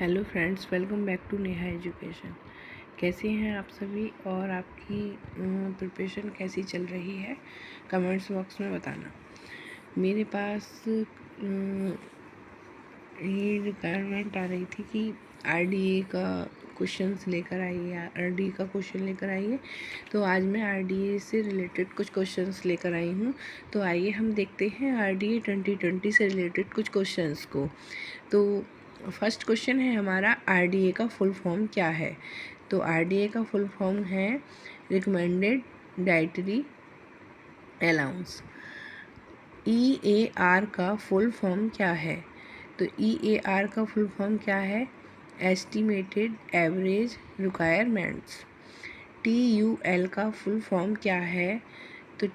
Hello friends, welcome back to Neha education. कैसे हैं आप सभी और आपकी प्रिपरेशन कैसी चल रही है, कमेंट्स बॉक्स में बताना। मेरे पास ये रिक्वायरमेंट आ रही थी कि आरडीए का क्वेश्चंस लेकर आइए, आरडीए का क्वेश्चन लेकर आइए। तो आज मैं आरडीए से रिलेटेड कुछ क्वेश्चंस लेकर आई हूँ। तो आइए हम देखते हैं आरडीए 2020 से रिलेटेड कुछ क्वेश्चंस को। तो फर्स्ट क्वेश्चन है हमारा, आरडीए का फुल फॉर्म क्या है। तो आरडीए का फुल फॉर्म है रिकमेंडेड डाइटरी अलाउंस। ईएआर का फुल फॉर्म क्या है। तो ईएआर का फुल फॉर्म क्या है, एस्टिमेटेड एवरेज रिक्वायरमेंट्स। टीयूएल का फुल फॉर्म क्या है। तो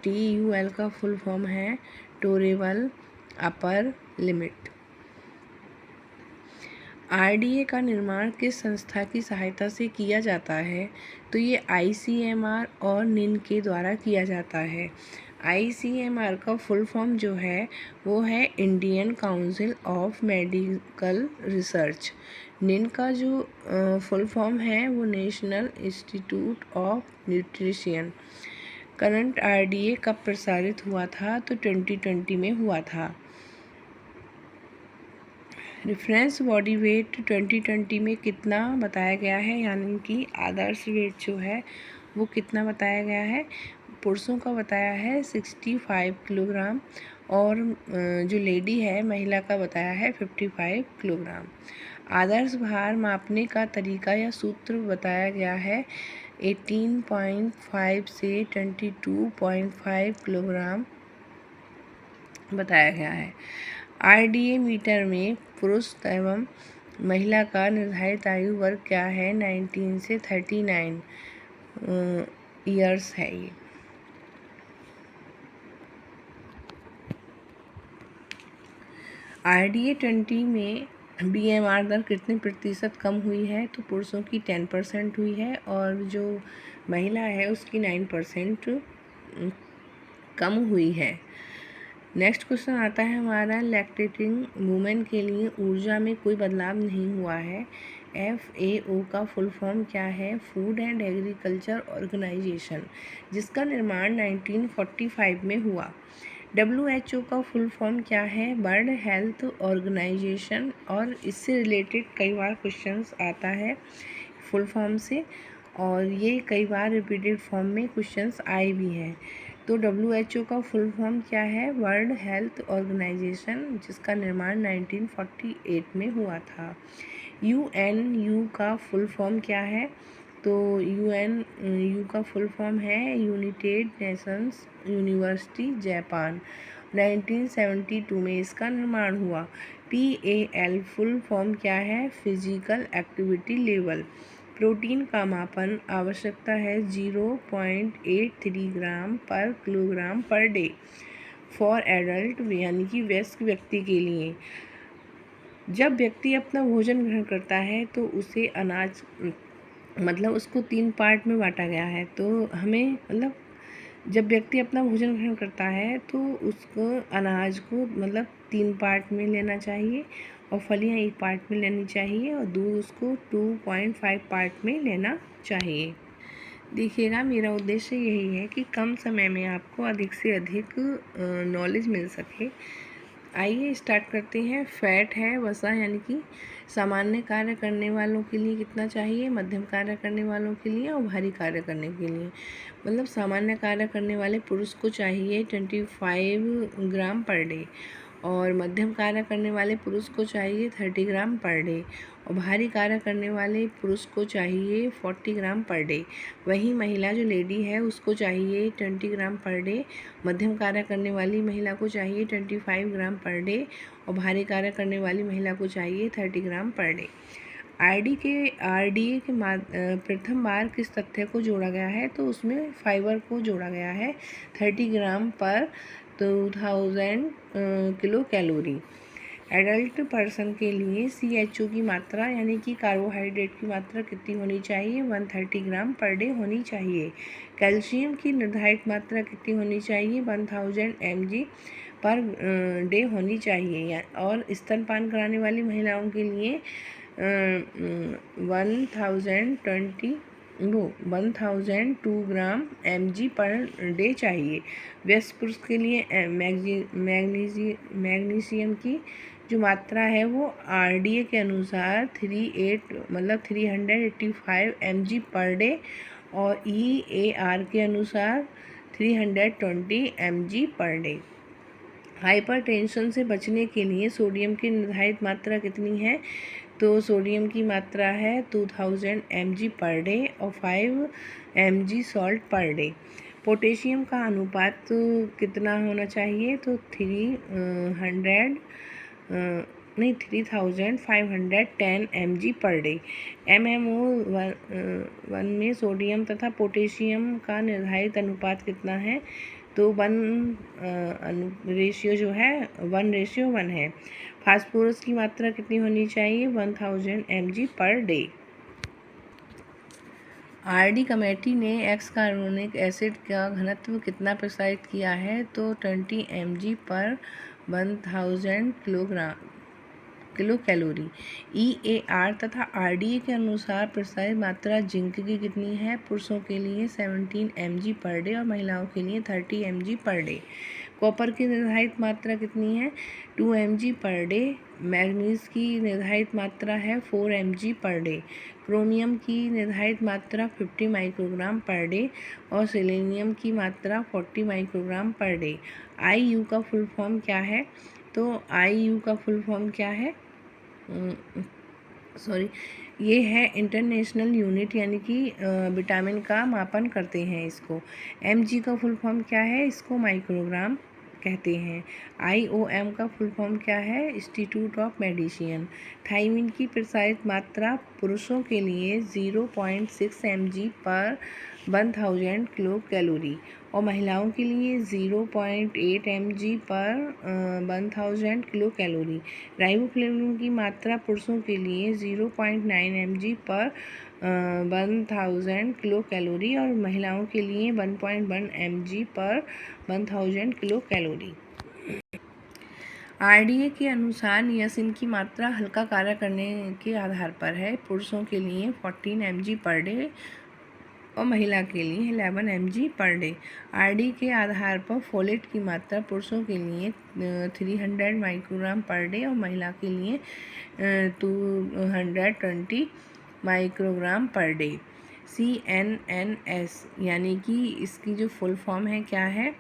टीयूएल का फुल फॉर्म है टोरेबल अपर लिमिट। आरडीए का निर्माण किस संस्था की सहायता से किया जाता है। तो ये आईसीएमआर और निन के द्वारा किया जाता है। आईसीएमआर का फुल फॉर्म जो है वो है Indian council of medical research. निन का जो फुल फॉर्म है वो national institute of nutrition. Current RDA कब प्रसारित हुआ था। तो 2020 में हुआ था। रेफरेंस बॉडी वेट 2020 में कितना बताया गया है, यानी कि आदर्श वेट जो है वो कितना बताया गया है। पुरुषों का बताया है 65 किलोग्राम और जो लेडी है महिला का बताया है 55 किलोग्राम। आदर्श भार मापने का तरीका या सूत्र बताया गया है 18.5 से 22.5 किलोग्राम बताया गया है। आरडीए मीटर में पुरुष एवं महिला का निर्धारित आयु वर्ग क्या है, 19 से 39 ईयर्स है ये। आरडीए 20 में बीएमआर दर कितने प्रतिशत कम हुई है। तो पुरुषों की 10% हुई है और जो महिला है उसकी 9% कम हुई है। नेक्स्ट क्वेश्चन आता है हमारा, लैक्टेटिंग वुमेन के लिए ऊर्जा में कोई बदलाव नहीं हुआ है। FAO का फुल फॉर्म क्या है, फूड एंड एग्रीकल्चर ऑर्गेनाइजेशन, जिसका निर्माण 1945 में हुआ। WHO का फुल फॉर्म क्या है, वर्ल्ड हेल्थ ऑर्गेनाइजेशन। और इससे रिलेटेड कई बार क्वेश्चंस आता है फुल फॉर्म से और ये कई बार रिपीटेड फॉर्म में क्वेश्चंस आए भी हैं। तो WHO का फुल फॉर्म क्या है, वर्ल्ड हेल्थ ऑर्गेनाइजेशन, जिसका निर्माण 1948 में हुआ था। UNU का फुल फॉर्म क्या है। तो UNU का फुल फॉर्म है यूनाइटेड नेशंस यूनिवर्सिटी जापान। 1972 में इसका निर्माण हुआ। PAL फुल फॉर्म क्या है, फिजिकल एक्टिविटी लेवल। प्रोटीन का मापन आवश्यकता है 0.83 ग्राम पर kilogram per day for adult, यानी कि वयस्क व्यक्ति के लिए। जब व्यक्ति अपना भोजन ग्रहण करता है तो उसे अनाज उसको 3 पार्ट में बांटा गया है। तो हमें जब व्यक्ति अपना भोजन ग्रहण करता है तो उसको अनाज को 3 पार्ट में लेना चाहिए और फलियां 1 पार्ट में लेनी चाहिए और दूध उसको 2.5 पार्ट में लेना चाहिए। देखिएगा, मेरा उद्देश्य यही है कि कम समय में आपको अधिक से अधिक नॉलेज मिल सके। आइए स्टार्ट करते हैं। फैट है वसा, यानी कि सामान्य कार्य करने वालों के लिए कितना चाहिए, मध्यम कार्य करने वालों के लिए और भारी कार्य करने के लिए। सामान्य कार्य करने वाले पुरुष को चाहिए 25 ग्राम पर डे और मध्यम कार्य करने वाले पुरुष को चाहिए 30 ग्राम पर डे और भारी कार्य करने वाले पुरुष को चाहिए 40 ग्राम पर डे। वहीं महिला जो लेडी है उसको चाहिए 20 ग्राम पर डे, मध्यम कार्य करने वाली महिला को चाहिए 25 ग्राम पर डे और भारी कार्य करने वाली महिला को चाहिए 30 ग्राम पर डे। आरडीए के प्रथम बार किस तथ्य को जोड़ा गया है। तो उसमें फाइबर को जोड़ा गया है 30 ग्राम पर 2000 किलो कैलोरी। एडल्ट पर्सन के लिए CHO की मात्रा, यानी कि कार्बोहाइड्रेट की मात्रा कितनी होनी चाहिए, 130 ग्राम पर डे होनी चाहिए। कैल्शियम की निर्धारित मात्रा कितनी होनी चाहिए, 1000 mg पर डे होनी चाहिए। और स्तनपान कराने वाली महिलाओं के लिए 1002 ग्राम mg पर डे चाहिए। वयस्क पुरुष के लिए मैग्नीशियम की जो मात्रा है वो RDA के अनुसार 385 mg पर डे और EAR के अनुसार 320 mg पर डे। हाइपरटेंशन से बचने के लिए सोडियम की निर्धारित मात्रा कितनी है? तो सोडियम की मात्रा है 2000 mg पर डे और 5 mg salt per day. Potassium का अनुपात कितना होना चाहिए? तो 3510 mg पर डे। MMO1 में सोडियम तथा पोटेशियम का निर्धारित अनुपात कितना है? तो 1:1 है। फास्फोरस की मात्रा कितनी होनी चाहिए? 1000 mg per day. RD committee ने एक्स कार्बोनिक एसिड का घनत्व कितना प्रस्तावित किया है? तो 20 mg पर 1000 किलो कैलोरी। EAR तथा RDA के अनुसार प्रस्तावित मात्रा जिंक की कितनी है? पुरुषों के लिए 17 mg पर डे और महिलाओं के लिए 30 mg पर डे। कॉपर की निर्धारित मात्रा कितनी है? 2 mg पर डे। मैग्नीज की निर्धारित मात्रा है 4 mg पर डे। क्रोमियम की निर्धारित मात्रा 50 माइक्रोग्राम पर डे और सेलेनियम की मात्रा 40 माइक्रोग्राम पर डे। IU का फुल फॉर्म क्या है? तो IU का फुल फॉर्म क्या है? ये है इंटरनेशनल यूनिट, यानी कि विटामिन का मापन करते हैं इसको। mg का फुल फॉर्म क्या है? इसको माइक्रोग्राम कहते हैं। IOM का फुल फॉर्म क्या है? Institute of medicine. थायमिन की प्रसारित मात्रा पुरुषों के लिए 0.6 mg पर 1000 किलो कैलोरी और महिलाओं के लिए 0.8 mg पर 1000 किलो कैलोरी। राइबोफ्लेविन की मात्रा पुरुषों के लिए 0.9 mg पर 1000 किलो कैलोरी और महिलाओं के लिए 1.1 mg पर 1000 किलो कैलोरी। RDA के अनुसार नियासिन की मात्रा हल्का कार्य करने के आधार पर है। पुरुषों के लिए 14 mg पर डे और महिला के लिए 11 mg पर डे। RD के आधार पर फोलेट की मात्रा पुरुषों के लिए 300 माइक्रोग्राम पर डे और महिला के लिए 220 माइक्रोग्राम पर डे। CNNS यानी कि इसकी जो फुल फॉर्म है क्या है?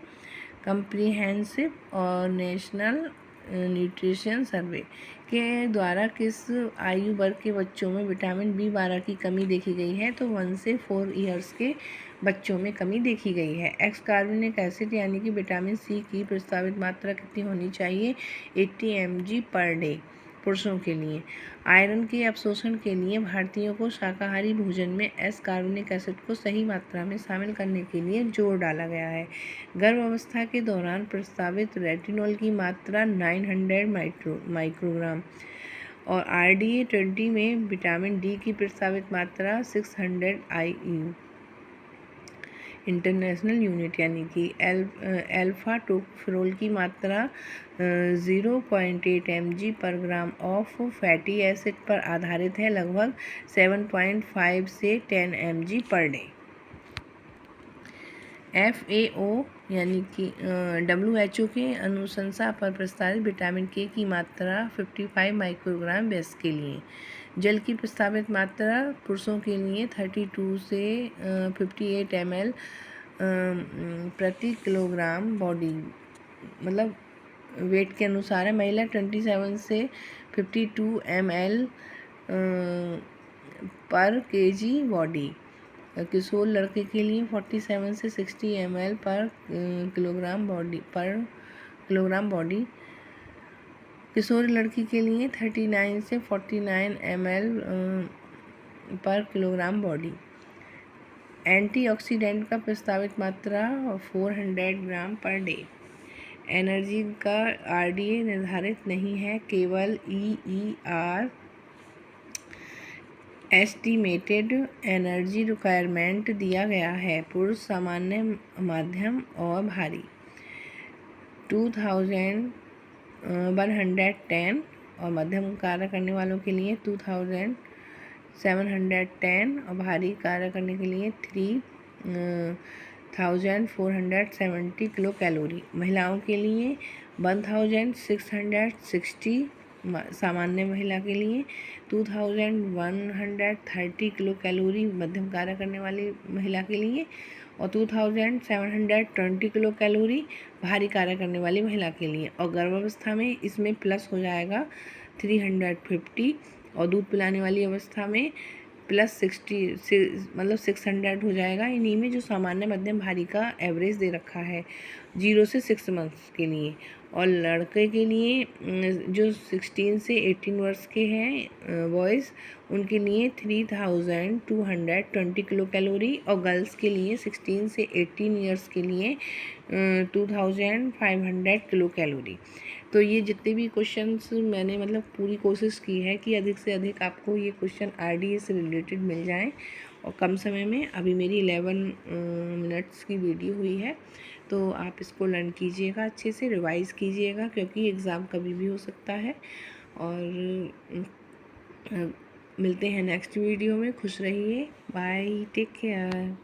कम्प्रिहेंसिव और नेशनल न्यूट्रिशन सर्वे के द्वारा किस आयु वर्ग के बच्चों में विटामिन B12 की कमी देखी गई है? तो 1 से 4 ईयर्स के बच्चों में कमी देखी गई है। एक्स कार्बोनिक एसिड यानी कि विटामिन C की प्रस्तावित मात्रा कितनी होनी चाहिए? 80 mg पर डे पुरुषों के लिए। आयरन के अवशोषण के लिए भारतीयों को शाकाहारी भोजन में एस कार्बोनिक एसिड को सही मात्रा में शामिल करने के लिए जोर डाला गया है। गर्भावस्था के दौरान प्रस्तावित रेटिनॉल की मात्रा 900 माइक्रोग्राम और RDA 20 में विटामिन D की प्रस्तावित मात्रा 600 IU इंटरनेशनल यूनिट यानी कि अल्फा टोकोफेरोल की मात्रा 0.8 mg पर ग्राम ऑफ फैटी एसिड पर आधारित है, लगभग 7.5 से 10 mg पर डे। FAO यानी कि WHO के अनुशंसा पर प्रस्तावित विटामिन K की मात्रा 55 माइक्रोग्राम वयस्क के लिए। जल की प्रस्तावित मात्रा पुरुषों के लिए 32 से 58 ml प्रति किलोग्राम बॉडी, मतलब वेट के अनुसार है। महिला 27 से 52 ml पर kg बॉडी। किशोर लड़के के लिए 47 से 60 ml पर किलोग्राम बॉडी। किशोर लड़की के लिए 39 से 49 ml पर किलोग्राम बॉडी। एंटीऑक्सीडेंट का प्रस्तावित मात्रा 400 ग्राम पर डे। एनर्जी का RDA निर्धारित नहीं है, केवल EER एस्टिमेटेड एनर्जी रिक्वायरमेंट दिया गया है। पुरुष सामान्य, मध्यम और भारी। 2110 और मध्यम कार्य करने वालों के लिए 2710 और भारी कार्य करने के लिए 3470 किलो कैलोरी। महिलाओं के लिए 1660, सामान्य महिला के लिए 2130 किलो कैलोरी मध्यम कार्य करने वाली महिला के लिए, और 2720 किलो कैलोरी भारी कार्य करने वाली महिला के लिए। और गर्भावस्था में इसमें प्लस हो जाएगा 350, और दूध पिलाने वाली अवस्था में प्लस 60 मतलब 600 हो जाएगा इन्हीं में, जो सामान्य मध्यम भारी का एवरेज दे रखा है 0 से 6 मंथ्स के लिए। और लड़के के लिए जो 16 से 18 वर्ष के हैं बॉयज़, उनके लिए 3220 किलो कैलोरी, और गर्ल्स के लिए 16 से 18 ईयर्स के लिए 2500 किलो कैलोरी। तो ये जितने भी क्वेश्चंस मैंने मतलब पूरी कोशिश की है कि अधिक से अधिक आपको ये क्वेश्चन RDA से रिलेटेड मिल जाएं और कम समय में। अभी मेरी 11 मिनट्स की वीडियो हुई है, तो आप इसको लर्न कीजिएगा, अच्छे से रिवाइज़ कीजिएगा, क्योंकि एग्ज़ाम कभी भी हो सकता है। और मिलते हैं नेक्स्ट वीडियो में। खुश रहिए, बाय, टेक केयर।